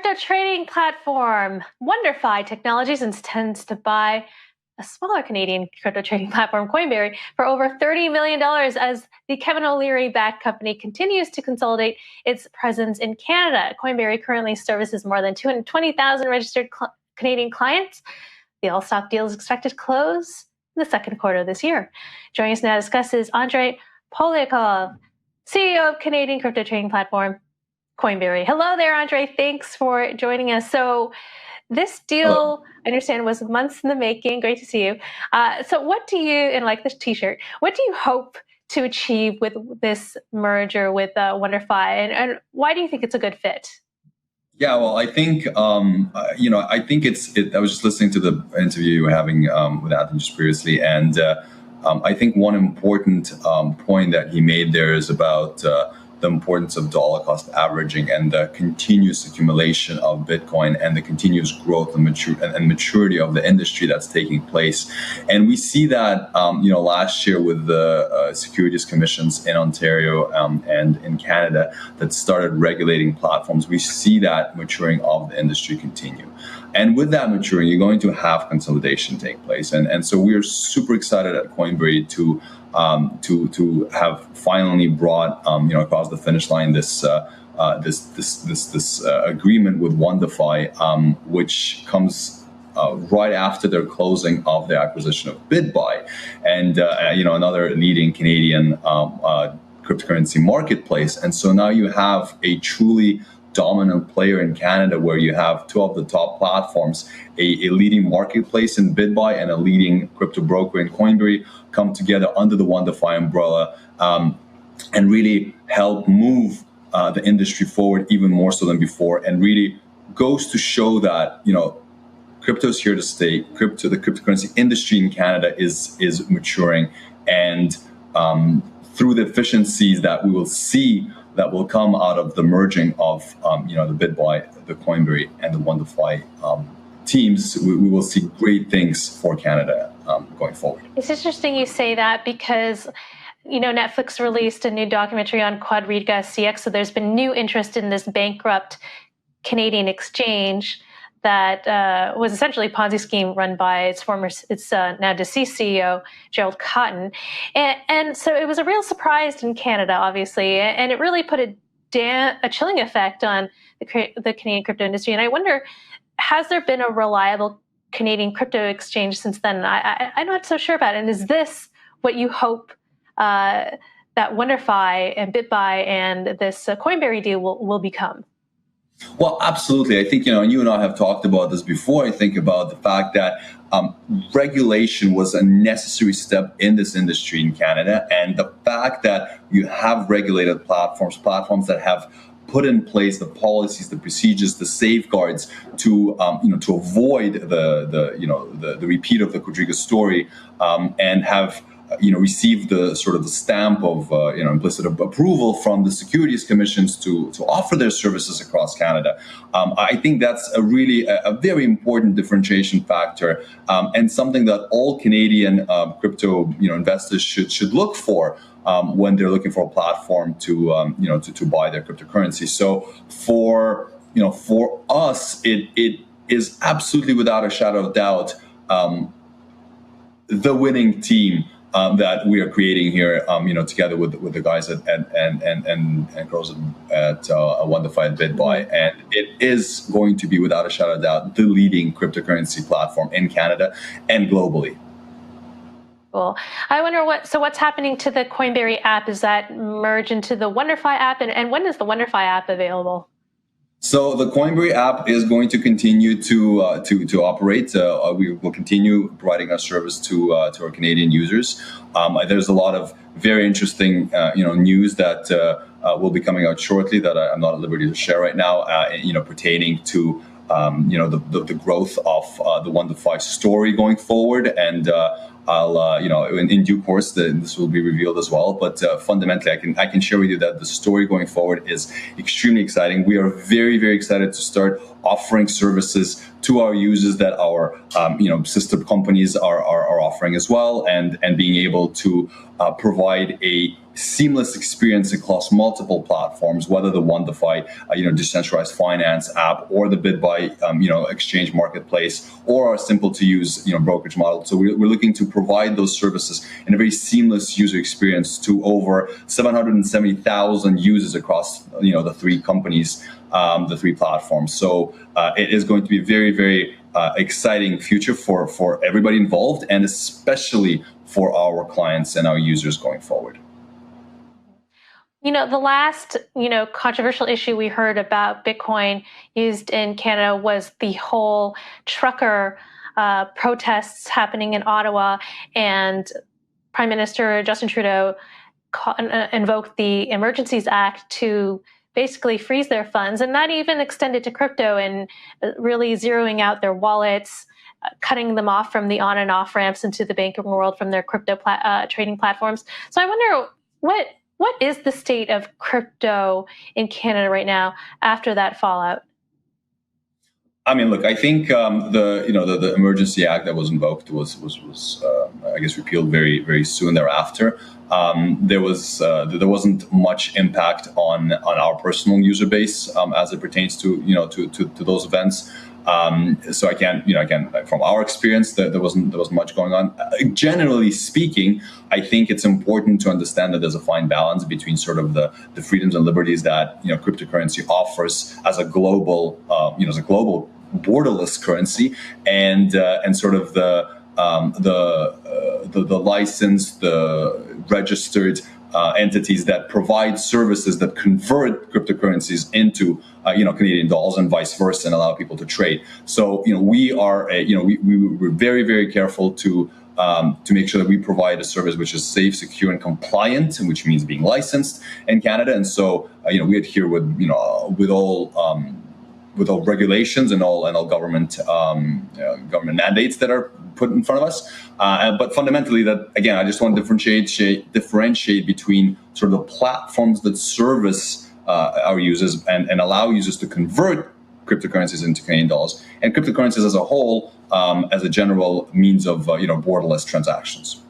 crypto trading platform WonderFi Technologies intends to buy a smaller Canadian crypto trading platform, Coinberry, for over $30 million as the Kevin O'Leary-backed company continues to consolidate its presence in Canada. Coinberry currently services more than 220,000 registered Canadian clients. The all-stock deal is expected to close in the second quarter of this year. Joining us now to discuss is Andrei Poliakov, CEO of Canadian crypto trading platform Coinberry. Hello there, Andrei. Thanks for joining us. So this deal, I understand, was months in the making. Great to see you. So what do you, and like this t-shirt, what do you hope to achieve with this merger with WonderFi, and why do you think it's a good fit? Yeah, well, I think, I think I was just listening to the interview you were having with Anthony just previously, and I think one important point that he made there is about the importance of dollar cost averaging and the continuous accumulation of Bitcoin and the continuous growth and maturity of the industry that's taking place. And we see that, last year with the securities commissions in Ontario and in Canada that started regulating platforms, we see that maturing of the industry continue. And with that maturing, you're going to have consolidation take place. And so we are super excited at Coinberry to have finally brought across the finish line this agreement with WonderFi, which comes right after their closing of the acquisition of BitBuy, and another leading Canadian cryptocurrency marketplace. And so now you have a truly dominant player in Canada, where you have two of the top platforms, a leading marketplace in BitBuy and a leading crypto broker in Coinberry, come together under the WonderFi umbrella and really help move the industry forward even more so than before. And really goes to show that crypto is here to stay. The cryptocurrency industry in Canada is maturing, and through the efficiencies that we will see that will come out of the merging of the BitBuy, the Coinberry, and the WonderFi teams, we will see great things for Canada going forward. It's interesting you say that because Netflix released a new documentary on QuadrigaCX, so there's been new interest in this bankrupt Canadian exchange that was essentially a Ponzi scheme run by its now deceased CEO, Gerald Cotton. And so it was a real surprise in Canada, obviously, and it really put a chilling effect on the Canadian crypto industry. And I wonder, has there been a reliable Canadian crypto exchange since then? I'm not so sure about it. And is this what you hope that WonderFi and BitBuy and this Coinberry deal will become? Well, absolutely. I think, you and I have talked about this before. I think about the fact that regulation was a necessary step in this industry in Canada. And the fact that you have regulated platforms that have put in place the policies, the procedures, the safeguards to avoid the repeat of the Quadriga story, and have received the sort of the stamp of implicit approval from the securities commissions to offer their services across Canada. I think that's a very important differentiation factor, and something that all Canadian crypto investors should look for when they're looking for a platform to buy their cryptocurrency. So for us, it is absolutely without a shadow of doubt the winning team that we are creating here, together with the guys and girls at WonderFi and BitBuy, and it is going to be, without a shadow of doubt, the leading cryptocurrency platform in Canada and globally. Cool. I wonder what's happening to the Coinberry app. Is that merge into the WonderFi app, and when is the WonderFi app available? So the Coinberry app is going to continue to operate. We will continue providing our service to our Canadian users. There's a lot of very interesting news that will be coming out shortly that I'm not at liberty to share right now. Pertaining to the growth of the WonderFi story going forward, and I'll in due course this will be revealed as well. But fundamentally, I can share with you that the story going forward is extremely exciting. We are very, very excited to start offering services to our users that our sister companies are offering as well, and being able to provide a seamless experience across multiple platforms, whether the WonderFi decentralized finance app, or the BitBuy exchange marketplace, or our simple to use brokerage model. So we're looking to provide those services in a very seamless user experience to over 770,000 users across the three companies, the three platforms. So it is going to be very, very exciting future for everybody involved, and especially for our clients and our users going forward. The last, controversial issue we heard about Bitcoin used in Canada was the whole trucker protests happening in Ottawa, and Prime Minister Justin Trudeau invoked the Emergencies Act to basically freeze their funds, and that even extended to crypto and really zeroing out their wallets, cutting them off from the on and off ramps into the banking world from their crypto trading platforms. So I wonder what is the state of crypto in Canada right now after that fallout? I mean, look, I think the Emergency Act that was invoked was I guess repealed very, very soon thereafter. There wasn't much impact on our personal user base as it pertains to those events. So I can't, again, from our experience, there wasn't much going on. Generally speaking, I think it's important to understand that there's a fine balance between sort of the freedoms and liberties that cryptocurrency offers as a global, borderless currency, and sort of the licensed, the registered entities that provide services that convert cryptocurrencies into Canadian dollars and vice versa, and allow people to trade. So we are we're very, very careful to make sure that we provide a service which is safe, secure, and compliant, and which means being licensed in Canada. And so we adhere with all regulations and all government mandates that are put in front of us. But fundamentally, that again, I just want to differentiate between sort of the platforms that service our users and allow users to convert cryptocurrencies into Canadian dollars, and cryptocurrencies as a whole, as a general means of borderless transactions.